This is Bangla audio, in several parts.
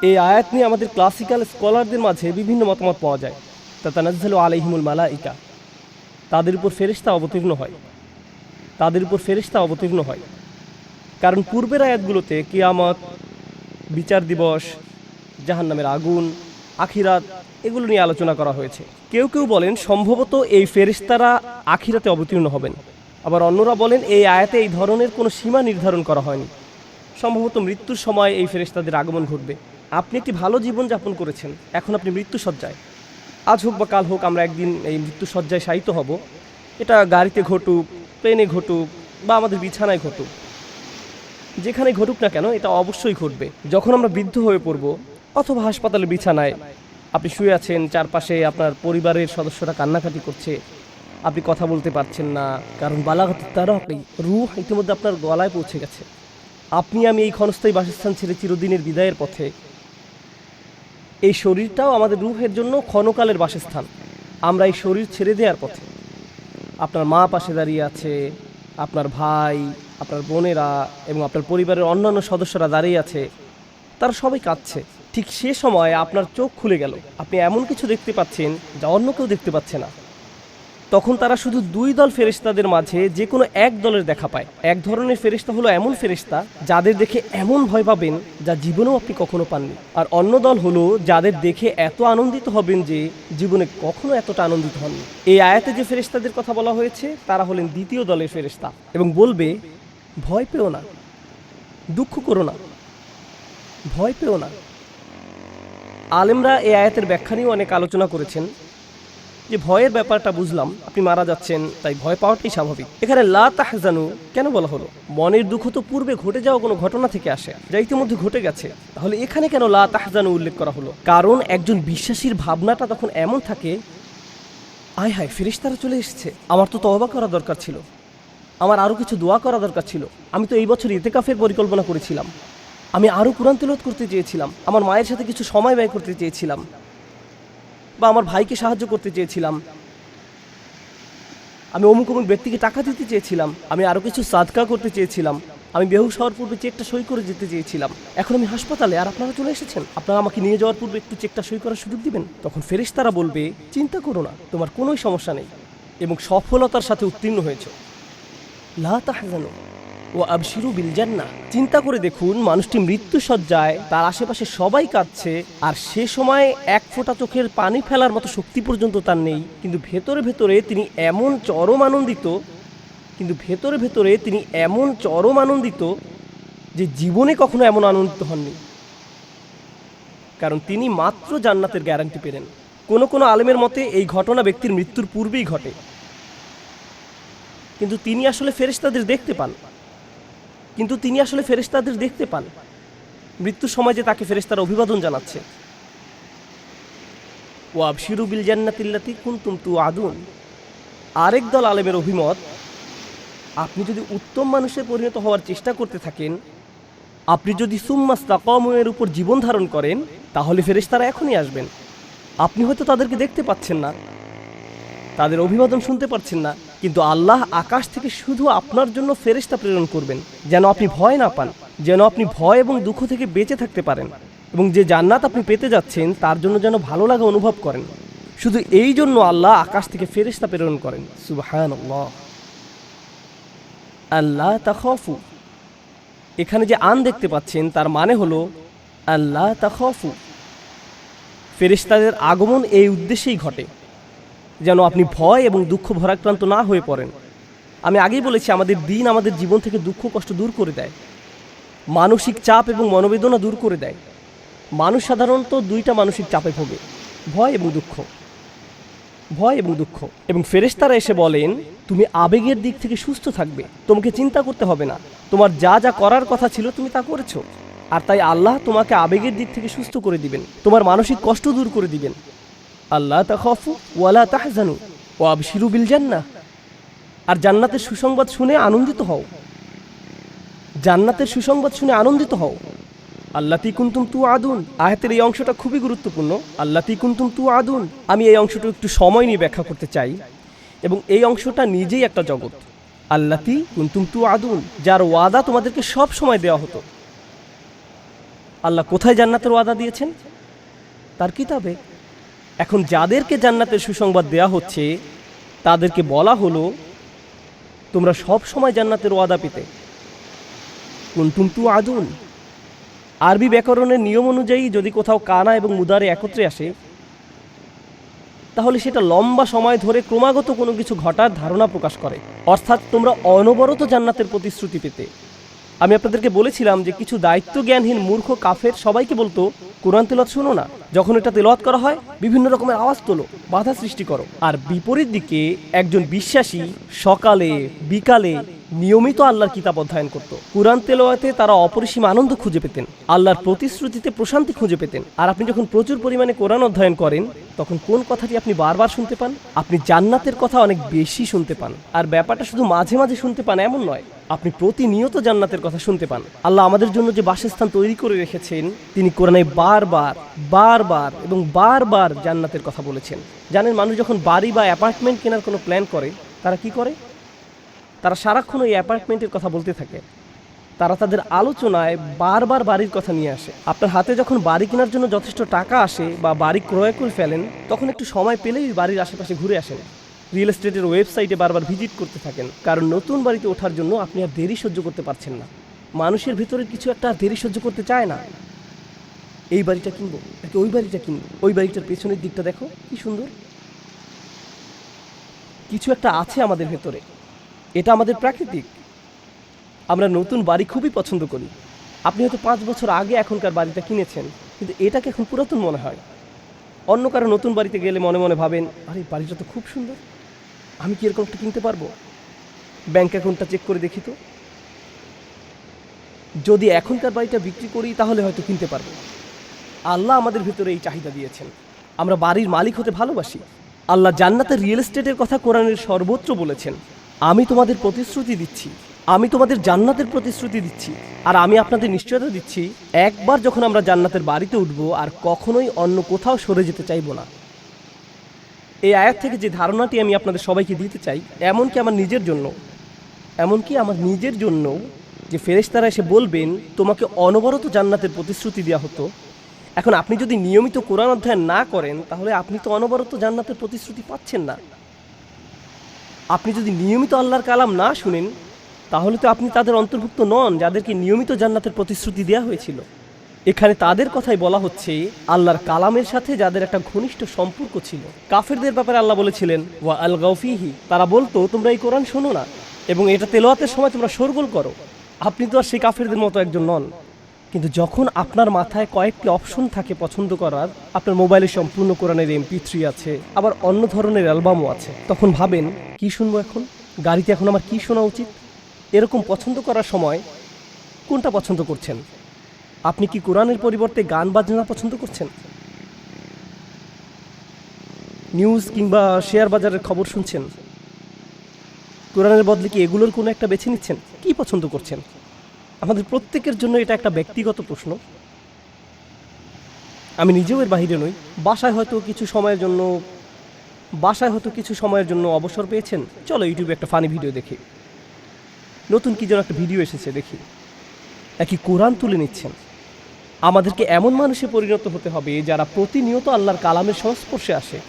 এই আয়াত নিয়ে আমাদের ক্লাসিক্যাল স্কলারদের মাঝে বিভিন্ন মতামত পাওয়া যায়। তাতানাজ্জালু আলাইহিমুল মালাইকা, তাদের উপর ফেরেশতা অবতীর্ণ হয়, তাদের উপর ফেরেশতা অবতীর্ণ হয়। কারণ পূর্বের আয়াতগুলোতে কিয়ামত, বিচার দিবস, জাহান্নামের আগুন, আখিরাত এগুলো নিয়ে আলোচনা করা হয়েছে। কেউ কেউ বলেন সম্ভবত এই ফেরেশতারা আখিরাতে অবতীর্ণ হবেন। আবার অন্যরা বলেন এই আয়াতে এই ধরনের কোনো সীমা নির্ধারণ করা হয়নি, সম্ভবত মৃত্যুর সময় এই ফেরেশতাদের আগমন ঘটবে। আপনি একটি ভালো জীবন যাপন করেছেন, এখন আপনি মৃত্যুসজ্জায়, আজ হোক বা কাল হোক আমরা একদিন এই মৃত্যুসজ্জায় শায়িত হব। এটা গাড়িতে ঘটুক, প্লেনে ঘটুক বা আমাদের বিছানায় ঘটুক, যেখানে ঘটুক না কেন এটা অবশ্যই ঘটবে। যখন আমরা বৃদ্ধ হয়ে পড়ব অথবা হাসপাতালে বিছানায় আপনি শুয়ে আছেন, চারপাশে আপনার পরিবারের সদস্যরা কান্নাকাটি করছে, আপনি কথা বলতে পারছেন না, কারণ বালাগাত তারাকি, রূহ ইতিমধ্যে আপনার গলায় পৌঁছে গেছে। আপনি আমি এই ক্ষণস্থায়ী বাসস্থান ছেড়ে চিরদিনের বিদায়ের পথে। এই শরীরটাও আমাদের রূহের জন্য ক্ষণকালের বাসস্থান। আমরা এই শরীর ছেড়ে দেওয়ার পথে। আপনার মা পাশে দাঁড়িয়ে আছে, আপনার ভাই, আপনার বোনেরা এবং আপনার পরিবারের অন্যান্য সদস্যরা দাঁড়িয়ে আছে, তারা সবাই কাঁদছে। ঠিক সে সময় আপনার চোখ খুলে গেল, আপনি এমন কিছু দেখতে পাচ্ছেন যা অন্য কেউ দেখতে পাচ্ছে না। তখন তারা শুধু দুই দল ফেরেশতাদের মাঝে যে কোনো এক দলের দেখা পায়। এক ধরনের ফেরেশতা হলো এমন ফেরেশতা যাদের দেখে এমন ভয় পাবেন যা জীবনেও আপনি কখনো পাননি। আর অন্য দল হলো যাদের দেখে এত আনন্দিত হবেন যে জীবনে কখনো এতটা আনন্দিত হননি। এই আয়াতে যে ফেরেশতাদের কথা বলা হয়েছে তারা হলেন দ্বিতীয় দলের ফেরেশতা, এবং বলবে ভয় পেও না, দুঃখ করো না, ভয় পেও না। আলেমরা এই আয়াতের ব্যাখ্যা নিয়েও অনেক আলোচনা করেছেন। যে ভয়ের ব্যাপারটা বুঝলাম, আপনি মারা যাচ্ছেন তাই ভয় পাওয়াটাই স্বাভাবিক। এখানে লা তাহজানু কেন বলা হলো? মনের দুঃখ তো পূর্বে ঘটে যাওয়া কোনো ঘটনা থেকে আসে, যা ইতিমধ্যে ঘটে গেছে। তাহলে এখানে কেন লা তাহজানু উল্লেখ করা হলো? কারণ একজন বিশ্বাসীর ভাবনাটা তখন এমন থাকে, আয় হায় ফেরেশতারা চলে এসেছে, আমার তো তওবা করা দরকার ছিল, আমার আরও কিছু দোয়া করা দরকার ছিল, আমি তো এই বছর ইতিকাফের পরিকল্পনা করেছিলাম, আমি আরও কুরআন তেলাওয়াত করতে চেয়েছিলাম, আমার মায়ের সাথে কিছু সময় ব্যয় করতে চেয়েছিলাম, বা আমার ভাইকে সাহায্য করতে চেয়েছিলাম, আমি অমুক অমুক ব্যক্তিকে টাকা দিতে চেয়েছিলাম, আমি আরও কিছু সাদকা করতে চেয়েছিলাম, আমি বেহুশ হওয়ার পূর্বে চেকটা সই করে যেতে চেয়েছিলাম, এখন আমি হাসপাতালে আর আপনারা চলে এসেছেন, আপনারা আমাকে নিয়ে যাওয়ার পূর্বে একটু চেকটা সই করার সুযোগ দিবেন। তখন ফেরেশতারা বলবে চিন্তা করো না, তোমার কোনোই সমস্যা নেই এবং সফলতার সাথে উত্তীর্ণ হয়েছ। লা তাহজানু ও আবশিরু বিল জান্নাহ। চিন্তা করে দেখুন, মানুষটি মৃত্যুসজ্জায়, তার আশেপাশে সবাই কাঁদছে, আর সে সময় এক ফোঁটা চোখের পানি ফেলার মতো শক্তি পর্যন্ত তার নেই, কিন্তু ভেতরে ভেতরে তিনি এমন চরম আনন্দিত, যে জীবনে কখনো এমন আনন্দিত হননি, কারণ তিনি মাত্র জান্নাতের গ্যারান্টি পেলেন। কোনো কোনো আলেমের মতে এই ঘটনা ব্যক্তির মৃত্যুর পূর্বেই ঘটে, কিন্তু তিনি আসলে ফেরেশতাদের দেখতে পান, মৃত্যুর সময় যে তাকে ফেরেশতারা অভিবাদন জানাচ্ছে। ও আবশিরু বিল জান্নাতিল্লাতী কুনতুম তুআদুন। আরেক দল আলেমের অভিমত, আপনি যদি উত্তম মানুষে পরিণত হওয়ার চেষ্টা করতে থাকেন, আপনি যদি সুম্মাস্তাকামু এর উপর জীবন ধারণ করেন, তাহলে ফেরেশতারা এখনই আসবেন। আপনি হয়তো তাদেরকে দেখতে পাচ্ছেন না, তাদের অভিবাদন শুনতে পারছেন না, কিন্তু আল্লাহ আকাশ থেকে শুধু আপনার জন্য ফেরেশতা প্রেরণ করবেন, যেন আপনি ভয় না পান, যেন আপনি ভয় এবং দুঃখ থেকে বেঁচে থাকতে পারেন, এবং যে জান্নাত আপনি পেতে যাচ্ছেন তার জন্য যেন ভালো লাগা অনুভব করেন। শুধু এই জন্য আল্লাহ আকাশ থেকে ফেরেশতা প্রেরণ করেন। সুবহানাল্লাহ। আল্লাহ তাখাফু, এখানে যে আন দেখতে পাচ্ছেন তার মানে হলো আল্লাহ তাখাফু। ফেরেশতাদের আগমন এই উদ্দেশ্যেই ঘটে, যেন আপনি ভয় এবং দুঃখ ভরাক্রান্ত না হয়ে পড়েন। আমি আগেই বলেছি, আমাদের দিন আমাদের জীবন থেকে দুঃখ কষ্ট দূর করে দেয়, মানসিক চাপ এবং মনোবেদনা দূর করে দেয়। মানুষ সাধারণত দুইটা মানসিক চাপে ভোগে, ভয় এবং দুঃখ। এবং ফেরেশতারা এসে বলেন তুমি আবেগের দিক থেকে সুস্থ থাকবে, তোমাকে চিন্তা করতে হবে না, তোমার যা যা করার কথা ছিল তুমি তা করেছো, আর তাই আল্লাহ তোমাকে আবেগের দিক থেকে সুস্থ করে দিবেন, তোমার মানসিক কষ্ট দূর করে দিবেন। আল্লাহ তাখাফু ওয়ালা তাহজানু ওয়া আবশিরু বিল জান্নাহ। আর জান্নাতের সুসংবাদ শুনে আনন্দিত হও। আল্লাতী কুনতুম তুআদুন। আয়াতের এই অংশটা খুবই গুরুত্বপূর্ণ। আল্লাতী কুনতুম তুআদুন, আমি এই অংশটা একটু সময় নিয়ে ব্যাখ্যা করতে চাই, এবং এই অংশটা নিজেই একটা জগৎ। আল্লাতী কুনতুম তুআদুন, যার ওয়াদা তোমাদেরকে সব সময় দেওয়া হতো। আল্লাহ কোথায় জান্নাতের ওয়াদা দিয়েছেন? তার কিতাবে। এখন যাদেরকে জান্নাতের সুসংবাদ দেয়া হচ্ছে তাদেরকে বলা হলো তোমরা সব সময় জান্নাতের ওয়াদা পেতে। কুনতুম তুআদুন। আরবি ব্যাকরণের নিয়ম অনুযায়ী যদি কোথাও কানা এবং মুদারে একত্রে আসে তাহলে সেটা লম্বা সময় ধরে ক্রমাগত কোনো কিছু ঘটার ধারণা প্রকাশ করে, অর্থাৎ তোমরা অনবরত জান্নাতের প্রতিশ্রুতি পেতে। আমি আপনাদেরকে বলেছিলাম যে কিছু দায়িত্ব জ্ঞানহীন মূর্খ কাফের সবাইকে বলতো কোরআন তেলাওয়াত শোনো না, যখন এটা তেলাওয়াত করা হয় বিভিন্ন রকমের আওয়াজ তোলো, বাধা সৃষ্টি করো। আর বিপরীত দিকে একজন বিশ্বাসী সকালে বিকালে নিয়মিত আল্লাহর কিতাব অধ্যয়ন করত। কুরআন তেলাওয়াতে তারা অপরিসীম আনন্দ খুঁজে পেতেন, আল্লাহর প্রতিশ্রুতিতে প্রশান্তি খুঁজে পেতেন। আর আপনি যখন প্রচুর পরিমাণে কোরআন অধ্যয়ন করেন তখন কোন কথাটি আপনি বারবার শুনতে পান? আপনি জান্নাতের কথা অনেক বেশি শুনতে পান। আর ব্যাপারটা শুধু মাঝে মাঝে শুনতে পান এমন নয়, আপনি প্রতিনিয়ত জান্নাতের কথা শুনতে পান। আল্লাহ আমাদের জন্য যে বাসস্থান তৈরি করে রেখেছেন তিনি কোরআনে বারবার বারবার এবং বারবার জান্নাতের কথা বলেছেন। জানেন, মানুষ যখন বাড়ি বা অ্যাপার্টমেন্ট কেনার কোনো প্ল্যান করে তারা কি করে? তারা সারাক্ষণ ওই অ্যাপার্টমেন্টের কথা বলতে থাকে। তারা তাদের আলোচনায় বারবার বাড়ির কথা নিয়ে আসে। আপনার হাতে যখন বাড়ি কেনার জন্য যথেষ্ট টাকা আসে বা বাড়ি ক্রয় করে ফেলেন তখন একটু সময় পেলেই বাড়ির আশেপাশে ঘুরে আসেন, রিয়েল এস্টেটের ওয়েবসাইটে বারবার ভিজিট করতে থাকেন, কারণ নতুন বাড়িতে ওঠার জন্য আপনি আর দেরি সহ্য করতে পারছেন না। মানুষের ভিতরে কিছু একটা আর দেরি সহ্য করতে চায় না। এই বাড়িটা কিনবো নাকি ওই বাড়িটা কিনবো, ওই বাড়িটার পেছনের দিকটা দেখো কি সুন্দর। কিছু একটা আছে আমাদের ভেতরে, এটা আমাদের প্রাকৃতিক। আমরা নতুন বাড়ি খুবই পছন্দ করি। আপনি হয়তো 5 বছর আগে এখনকার বাড়িটা কিনেছেন, কিন্তু এটাকে এখন পুরাতন মনে হয়। অন্য কারো নতুন বাড়িতে গেলে মনে মনে ভাবেন, আরে বাড়িটা তো খুব সুন্দর, আমি কি এরকম একটা কিনতে পারবো? ব্যাংক অ্যাকাউন্টটা চেক করে দেখি তো, যদি এখনকার বাড়িটা বিক্রি করি তাহলে হয়তো কিনতে পারবো। আল্লাহ আমাদের ভিতরে এই চাহিদা দিয়েছেন, আমরা বাড়ির মালিক হতে ভালোবাসি। আল্লাহ জান্নাতের রিয়েল এস্টেটের কথা কোরআনের সর্বত্র বলেছেন। আমি তোমাদের প্রতিশ্রুতি দিচ্ছি, আমি তোমাদের জান্নাতের প্রতিশ্রুতি দিচ্ছি, আর আমি আপনাদের নিশ্চয়তা দিচ্ছি একবার যখন আমরা জান্নাতের বাড়িতে উঠবো আর কখনোই অন্য কোথাও সরে যেতে চাইবো না। এই আয়াত থেকে যে ধারণাটি আমি আপনাদের সবাইকে দিতে চাই, এমনকি আমার নিজের জন্য যে ফেরেশতারা এসে বলবেন তোমাকে অনবরত জান্নাতের প্রতিশ্রুতি দেওয়া হতো। এখন আপনি যদি নিয়মিত কোরআন অধ্যয়ন না করেন তাহলে আপনি তো অনবরত জান্নাতের প্রতিশ্রুতি পাচ্ছেন না। আপনি যদি নিয়মিত আল্লাহর কালাম না শুনেন তাহলে তো আপনি তাদের অন্তর্ভুক্ত নন যাদেরকে নিয়মিত জান্নাতের প্রতিশ্রুতি দেওয়া হয়েছিল। এখানে তাদের কথাই বলা হচ্ছে আল্লাহর কালামের সাথে যাদের একটা ঘনিষ্ঠ সম্পর্ক ছিল। কাফেরদের ব্যাপারে আল্লাহ বলেছিলেন ওয়া আল গাউফিহি, তারা বলতো তোমরা এই কোরআন শোনো না এবং এটা তেলাওয়াতের সময় তোমরা শোরগোল করো। আপনি তো আর সেই কাফেরদের মতো একজন নন। কিন্তু যখন আপনার মাথায় কয়েকটি অপশন থাকে পছন্দ করার, আপনার মোবাইলে সম্পূর্ণ কোরআনের MP3 আছে, আবার অন্য ধরনের অ্যালবামও আছে, তখন ভাবেন কি শুনবো এখন, গাড়িতে এখন আমার কি শোনা উচিত? এরকম পছন্দ করার সময় কোনটা পছন্দ করছেন? আপনি কি কোরআনের পরিবর্তে গান বাজনা পছন্দ করছেন? নিউজ কিংবা শেয়ার বাজারের খবর শুনছেন? কোরআনের বদলে কি এগুলোর কোনো একটা বেছে নিচ্ছেন? কি পছন্দ করছেন? আমাদের প্রত্যেকের জন্য এটা একটা ব্যক্তিগত প্রশ্ন। আমি নিজেও এর বাহিরে নই। বাসায় হয়তো কিছু সময়ের জন্য অবসর পেয়েছেন, চলো ইউটিউবে একটা ফানি ভিডিও দেখি, নতুন কি যেন একটা ভিডিও এসেছে দেখি, একই কোরআন তুলে নিচ্ছেন। আমাদেরকে এমন মানুষে পরিণত হতে হবে যারা প্রতিনিয়ত আল্লাহর কালামের সংস্পর্শে আসে।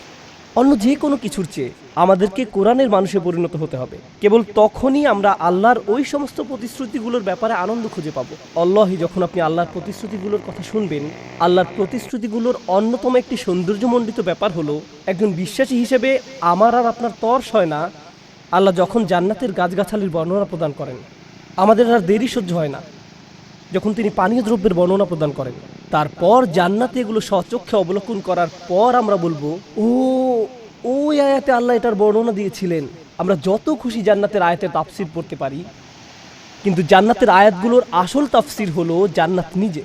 অন্য যে কোনো কিছুর চেয়ে আমাদেরকে কোরআনের মানুষে পরিণত হতে হবে। কেবল তখনই আমরা আল্লাহর ওই সমস্ত প্রতিশ্রুতিগুলোর ব্যাপারে আনন্দ খুঁজে পাবো। আল্লাহি, যখন আপনি আল্লাহর প্রতিশ্রুতিগুলোর কথা শুনবেন, আল্লাহর প্রতিশ্রুতিগুলোর অন্যতম একটি সৌন্দর্যমণ্ডিত ব্যাপার হলো একজন বিশ্বাসী হিসেবে আমার আর আপনার তর সয় না। আল্লাহ যখন জান্নাতের গাছগাছালির বর্ণনা প্রদান করেন, আমাদের আর দেরি সহ্য হয় না। যখন তিনি পানীয় দ্রব্যের বর্ণনা প্রদান করেন, তারপর জান্নাতে এগুলো স্বচক্ষে অবলোকন করার পর আমরা বলবো ওই আয়াতে আল্লাহ এটার বর্ণনা দিয়েছিলেন। আমরা যত খুশি জান্নাতের আয়াতের তাফসির পড়তে পারি, কিন্তু জান্নাতের আয়াতগুলোর আসল তাফসির হলো জান্নাত নিজে।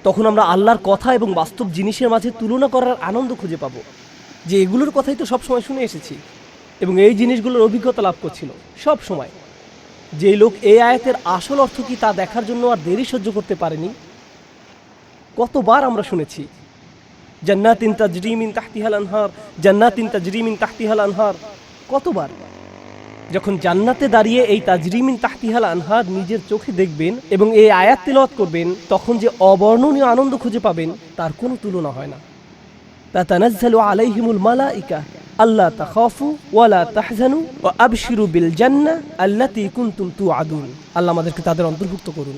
তখন আমরা আল্লাহর কথা এবং বাস্তব জিনিসের মাঝে তুলনা করার আনন্দ খুঁজে পাবো, যে এগুলোর কথাই তো সবসময় শুনে এসেছি এবং এই জিনিসগুলোর অভিজ্ঞতা লাভ করছিল সব সময়। যে লোক এই আয়াতের আসল অর্থ কি তা দেখার জন্য আর দেরি সহ্য করতে পারেনি। কতবার আমরা শুনেছি জান্নাতিন তাজরি মিন তাহতিহাল আনহার, জান্নাতিন তাজরি মিন তাহতিহাল আনহার, কতবার। যখন জান্নাতে দাঁড়িয়ে এই তাজরিমিন তাহতিহাল আনহার নিজের চোখে দেখবেন এবং এই আয়াত তিলাওয়াত করবেন, তখন যে অবর্ণনীয় আনন্দ খুঁজে পাবেন তার কোনো তুলনা হয় না। তাতানাজ্জালু আলাইহিমুল মালাইকা আল্লা তাখাফু ওয়ালা তাহজানু ওয়া আবশিরু বিল জান্নাহ আল্লাতী কুনতুম তুআদুন। আল্লাহ আমাদেরকে তাদের অন্তর্ভুক্ত করুন।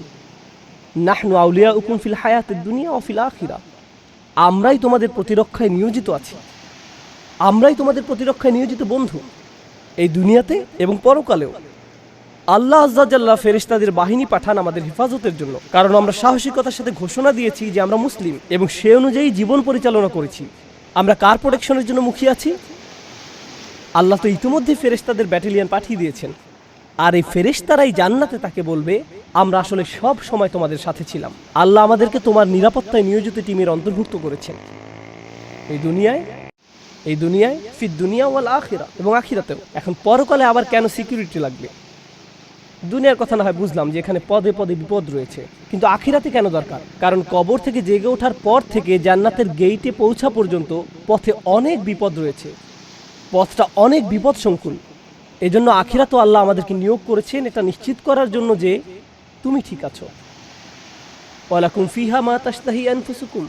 নাহনু আউলিয়াউকুম ফিল হায়াতিদ দুনিয়া ওয়া ফিল আখিরাহ। আমরাই তোমাদের প্রতিরক্ষায় নিয়োজিত আছি, আমরাই তোমাদের প্রতিরক্ষায় নিয়োজিত বন্ধু, এই দুনিয়াতে এবং পরকালেও। আল্লাহ আজ্জা জাল্লা ফেরেশতাদের বাহিনী পাঠান আমাদের হেফাজতের জন্য, কারণ আমরা সাহসিকতার সাথে ঘোষণা দিয়েছি যে আমরা মুসলিম এবং সে অনুযায়ী জীবন পরিচালনা করেছি। আমরা কার প্রোটেকশনের জন্য মুখিয়ে আছি? আল্লাহ তো ইতিমধ্যে ফেরেশতাদের ব্যাটালিয়ন পাঠিয়ে দিয়েছেন, আর এই ফেরেশতারাই জান্নাতে তাকে বলবে আমরা আসলে সব সময় তোমাদের সাথে ছিলাম। আল্লাহ আমাদেরকে তোমার নিরাপত্তায় নিয়োজিত টিমের অন্তর্ভুক্ত করেছেন এই দুনিয়ায় ফিদ দুনিয়া ওয়াল আখিরা, এবং আখিরাতেও। এখন পরকালে আবার কেন সিকিউরিটি লাগবে? দুনিয়ার কথা না হয় বুঝলাম যে এখানে পদে পদে বিপদ রয়েছে, কিন্তু আখিরাতে কেন দরকার? কারণ কবর থেকে জেগে ওঠার পর থেকে জান্নাতের গেইটে পৌঁছা পর্যন্ত পথে অনেক বিপদ রয়েছে, পথটা অনেক বিপদ সংকুল। এজন্য আখিরাত আল্লাহ আমাদেরকে নিয়োগ করেছেন এটা নিশ্চিত করার জন্য যে তুমি ঠিক আছো। ওয়ালাকুম ফিহা মা তাশতাহি আনফুসুকুম।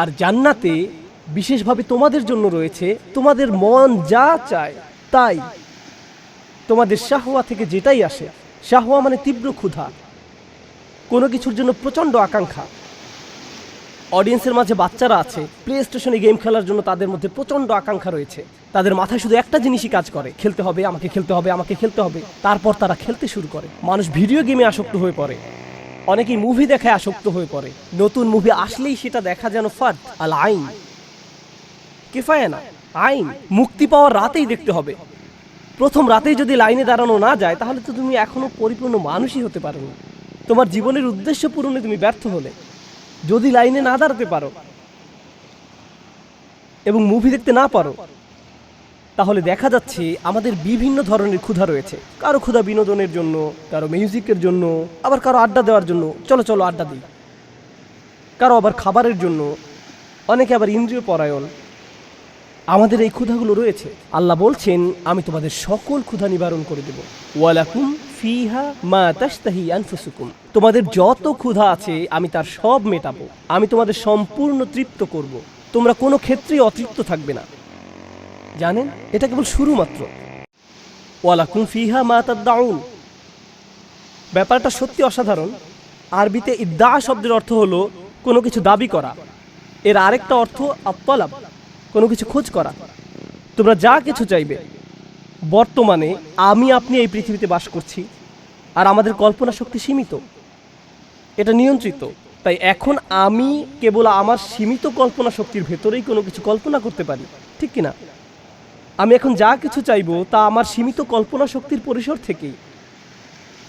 আর জান্নাতে বিশেষভাবে তোমাদের জন্য রয়েছে তোমাদের মন যা চায় তাই, তোমাদের শাহওয়া থেকে যেটাই আসে। শাহওয়া মানে তীব্র ক্ষুধা, কোনো কিছুর জন্য প্রচণ্ড আকাঙ্ক্ষা। অডিয়েন্সের মাঝে বাচ্চারা আছে, প্লে স্টেশনে গেম খেলার জন্য তাদের মধ্যে প্রচণ্ড আকাঙ্ক্ষা রয়েছে। তাদের মাথায় শুধু একটা জিনিসই কাজ করে, খেলতে হবে, আমাকে খেলতে হবে, আমাকে খেলতে হবে। তারপর তারা খেলতে শুরু করে। মানুষ ভিডিও গেমে আসক্ত হয়ে পড়ে, অনেকেই মুভি দেখায় আসক্ত হয়ে পড়ে। নতুন মুভি আসলেই সেটা দেখা যেন ফার্দ আল আইন, কিফায়া না, আইন। মুক্তি পাওয়ার রাতেই দেখতে হবে। প্রথম রাতেই যদি লাইনে দাঁড়ানো না যায় তাহলে তো তুমি এখনো পরিপূর্ণ মানুষই হতে পারোনি। তোমার জীবনের উদ্দেশ্য পূরণে তুমি ব্যর্থ হলে। যদি লাইনে না দাঁড়াতে পারো এবং মুভি দেখতে না পারো, তাহলে দেখা যাচ্ছে আমাদের বিভিন্ন ধরনের ক্ষুধা রয়েছে। কারো ক্ষুধা বিনোদনের জন্য, কারো মিউজিকের জন্য, আবার কারো আড্ডা দেওয়ার জন্য, চলো চলো আড্ডা দিই। কারো আবার খাবারের জন্য, অনেকে আবার ইন্দ্রিয় পরায়ণ। আমাদের এই ক্ষুধাগুলো রয়েছে। আল্লাহ বলছেন আমি তোমাদের সকল ক্ষুধা নিবারণ করে দেব। ওয়ালাকুম ফিহা মা তাশতাহি আনফুসুকুম। তোমাদের যত ক্ষুধা আছে আমি তার সব মেটাবো, আমি তোমাদের সম্পূর্ণ তৃপ্ত করব। তোমরা কোনো ক্ষেত্রেই অতৃপ্ত থাকবে না। জানেন, এটা কেবল শুরু মাত্র। ওয়ালাকুম ফিহা মা তাদদাউন। ব্যাপারটা সত্যি অসাধারণ। আরবিতে ইদ্দা শব্দের অর্থ হলো কোনো কিছু দাবি করা। এর আরেকটা অর্থ আত-তালাব, কোনো কিছু খোঁজ করা। তোমরা যা কিছু চাইবে। বর্তমানে আমি আপনি এই পৃথিবীতে বাস করছি, আর আমাদের কল্পনা শক্তি সীমিত, এটা নিয়ন্ত্রিত। তাই এখন আমি কেবল আমার সীমিত কল্পনা শক্তির ভেতরেই কোনো কিছু কল্পনা করতে পারি, ঠিক কিনা? আমি এখন যা কিছু চাইবো তা আমার সীমিত কল্পনা শক্তির পরিসর থেকেই।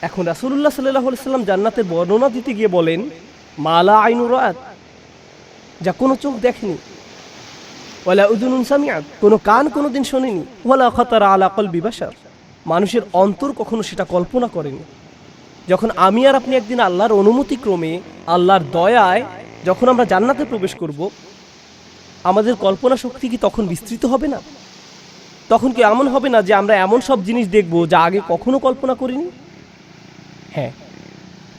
এখন রাসূলুল্লাহ সাল্লাল্লাহু আলাইহি ওয়াসাল্লাম জান্নাতের বর্ণনা দিতে গিয়ে বলেন মালা আইনু রাআত, যা কোনো চোখ দেখেনি, ওয়ালা উযুনুন সামিআত, কোনো কান কোনোদিন শোনেনি, ওয়ালা খাতারা আলা কলবি বাশার, মানুষের অন্তর কখনো সেটা কল্পনা করেনি। যখন আমি আর আপনি একদিন আল্লাহর অনুমতি ক্রমে, আল্লাহর দয়ায় যখন আমরা জান্নাতে প্রবেশ করব, আমাদের কল্পনা শক্তি কি তখন বিস্তৃত হবে না? তখন কি এমন হবে না যে আমরা এমন সব জিনিস দেখব যা আগে কখনো কল্পনা করিনি? হ্যাঁ।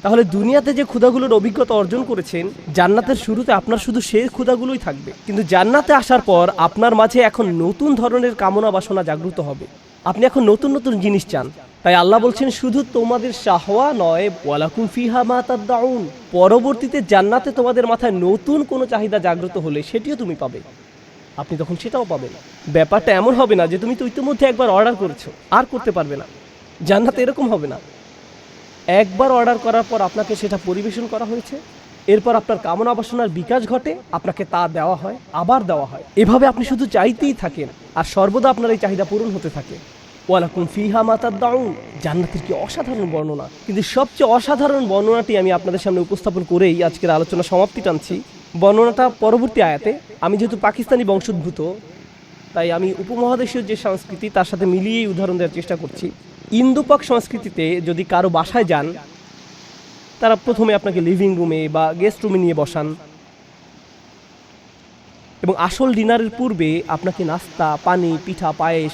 তাহলে দুনিয়াতে যে ক্ষুধাগুলোর অভিজ্ঞতা অর্জন করেছেন, জান্নাতের শুরুতে আপনার শুধু সেই ক্ষুধাগুলোই থাকবে। কিন্তু জান্নাতে আসার পর আপনার মাঝে এখন নতুন ধরনের কামনা বাসনা জাগ্রত হবে। আপনি এখন নতুন নতুন জিনিস চান। তাই আল্লাহ বলছেন শুধু তোমাদের শাহওয়া নয়, ওয়ালাকুম ফিহা মা তাদদাউন। পরবর্তীতে জান্নাতে তোমাদের মাথায় নতুন কোনো চাহিদা জাগ্রত হলে সেটিও তুমি পাবে, আপনি তখন সেটাও পাবেন। ব্যাপারটা এমন হবে না যে তুমি তো ইতিমধ্যে একবার অর্ডার করেছো আর করতে পারবে না। জান্নাতে এরকম হবে না। একবার অর্ডার করার পর আপনাকে সেটা পরিবেশন করা হয়েছে, এরপর আপনার কামনা বাসনার বিকাশ ঘটে, আপনাকে তা দেওয়া হয়, আবার দেওয়া হয়। এভাবে আপনি শুধু চাইতেই থাকেন আর সর্বদা আপনার এই চাহিদা পূরণ হতে থাকে। ওয়ালাকুম ফিহা মা তাদদাউন। জান্নাতের কি অসাধারণ বর্ণনা! কিন্তু সবচেয়ে অসাধারণ বর্ণনাটি আমি আপনাদের সামনে উপস্থাপন করেই আজকের আলোচনা সমাপ্তি টানছি। বর্ণনাটা পরবর্তী আয়াতে। আমি যেহেতু পাকিস্তানি বংশোদ্ভূত, তাই আমি উপমহাদেশীয় যে সংস্কৃতি তার সাথে মিলিয়েই উদাহরণ দেওয়ার চেষ্টা করছি। ইন্দোপাক সংস্কৃতিতে যদি কারো বাসায় যান, তারা প্রথমে আপনাকে লিভিং রুমে বা গেস্ট রুমে নিয়ে বসান এবং আসল ডিনারের পূর্বে আপনাকে নাস্তা, পানি, পিঠা, পায়েস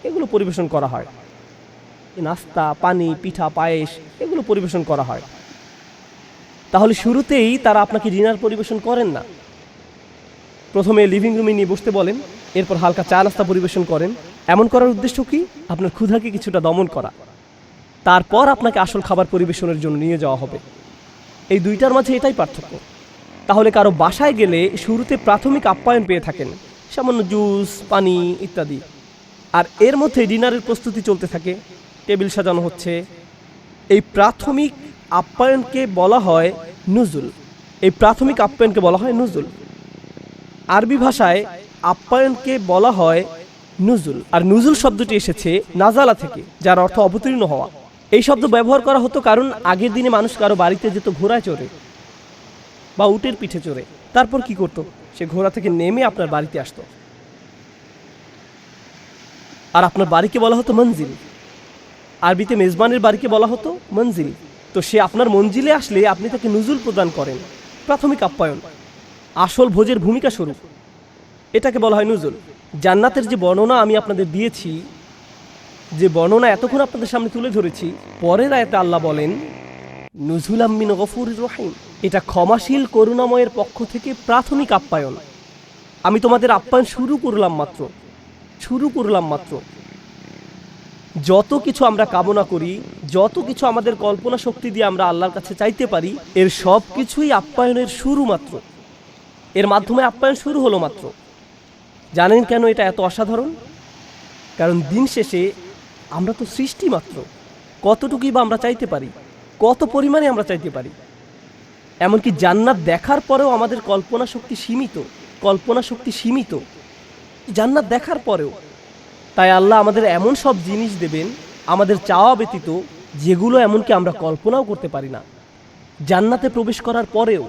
এগুলো পরিবেশন করা হয়। নাস্তা, পানি, পিঠা, পায়েস এগুলো পরিবেশন করা হয়। তাহলে শুরুতেই তারা আপনাকে ডিনার পরিবেশন করেন না। প্রথমে লিভিং রুমে নিয়ে বসতে বলেন, এরপর হালকা চা নাস্তা পরিবেশন করেন। এমন করার উদ্দেশ্য কি? আপনার ক্ষুধাকে কিছুটা দমন করা। তারপর আপনাকে আসল খাবার পরিবেশনের জন্য নিয়ে যাওয়া হবে। এই দুইটার মাঝে এটাই পার্থক্য। তাহলে কারো বাসায় গেলে শুরুতে প্রাথমিক আপ্যায়ন পেয়ে থাকেন, সামান্য জুস, পানি ইত্যাদি। আর এর মধ্যে ডিনারের প্রস্তুতি চলতে থাকে, টেবিল সাজানো হচ্ছে। এই প্রাথমিক আপ্যায়নকে বলা হয় নুজুল। এই প্রাথমিক আপ্যায়নকে বলা হয় নুজুল। আরবি ভাষায় আপ্যায়নকে বলা হয় নুজুল। আর নুজুল শব্দটি এসেছে নাজালা থেকে, যার অর্থ অবতীর্ণ হওয়া। এই শব্দ ব্যবহার করা হতো কারণ আগের দিনে মানুষ কারো বাড়িতে যেত ঘোড়ায় চড়ে বা উটের পিঠে চড়ে। তারপর কি করত? সে ঘোড়া থেকে নেমে আপনার বাড়িতে আসতো। আর আপনার বাড়িকে বলা হতো মঞ্জিল। আরবিতে মেজবানের বাড়িকে বলা হতো মঞ্জিল। তো সে আপনার মঞ্জিলে আসলে আপনি তাকে নুজুল প্রদান করেন, প্রাথমিক আপ্যায়ন, আসল ভোজের ভূমিকা স্বরূপ। এটাকে বলা হয় নুজুল। জান্নাতের যে বর্ণনা আমি আপনাদের দিয়েছি, যে বর্ণনা এতক্ষণ আপনাদের সামনে তুলে ধরেছি, পরের আয়াতে আল্লাহ বলেন নুজুলাম মিন গফুরির রহিম। এটা ক্ষমাশীল করুণাময়ের পক্ষ থেকে প্রাথমিক আপ্যায়ন। আমি তোমাদের আপ্যায়ন শুরু করলাম মাত্র। যত কিছু আমরা কামনা করি, যত কিছু আমাদের কল্পনা শক্তি দিয়ে আমরা আল্লাহর কাছে চাইতে পারি, এর সব কিছুই আপ্যায়নের শুরু মাত্র। এর মাধ্যমে আপ্যায়ন শুরু হলো মাত্র। জানেন কেন এটা এত অসাধারণ? কারণ দিন শেষে আমরা তো সৃষ্টি মাত্র। কতটুকুই বা আমরা চাইতে পারি, কত পরিমাণে আমরা চাইতে পারি। এমনকি জান্নাত দেখার পরেও আমাদের কল্পনা শক্তি সীমিত, জান্নাত দেখার পরেও। তাই আল্লাহ আমাদের এমন সব জিনিস দেবেন আমাদের চাওয়া ব্যতীত, যেগুলো এমনকি আমরা কল্পনাও করতে পারি না, জান্নাতে প্রবেশ করার পরেও।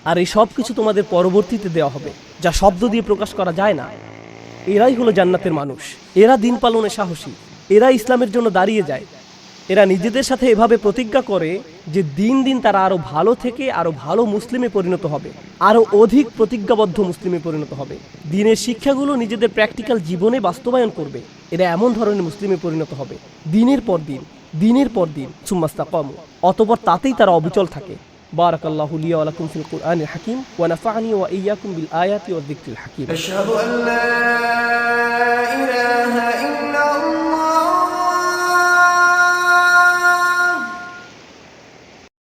আর এই সব কিছু তোমাদের পরবর্তীতে দেওয়া হবে, যা শব্দ দিয়ে প্রকাশ করা যায় না। এরাই হলো জান্নাতের মানুষ। এরা দিন পালনে সাহসী, এরা ইসলামের জন্য দাঁড়িয়ে যায়। এরা নিজেদের সাথে এভাবে প্রতিজ্ঞা করে যে দিন দিন তারা আরো ভালো থেকে আরো ভালো মুসলিমে পরিণত হবে, আরো অধিক প্রতিজ্ঞাবদ্ধ মুসলিমে পরিণত হবে। দিনের শিক্ষাগুলো নিজেদের প্র্যাকটিক্যাল জীবনে বাস্তবায়ন করবে। এরা এমন ধরনের মুসলিমে পরিণত হবে দিনের পর দিন সুম্মাস্তাকামু, অতঃপর তাতেই তারা অবিচল থাকে। বারাকাল্লাহু লি ওয়া লাকুম ফিল কুরআনিল হাকিম ওয়া নাফা'নি ওয়া ইয়্যাকুম বিল আয়াতি ওয়াজ যিকরিল হাকিম। আশহাদু আল্লা ইলাহা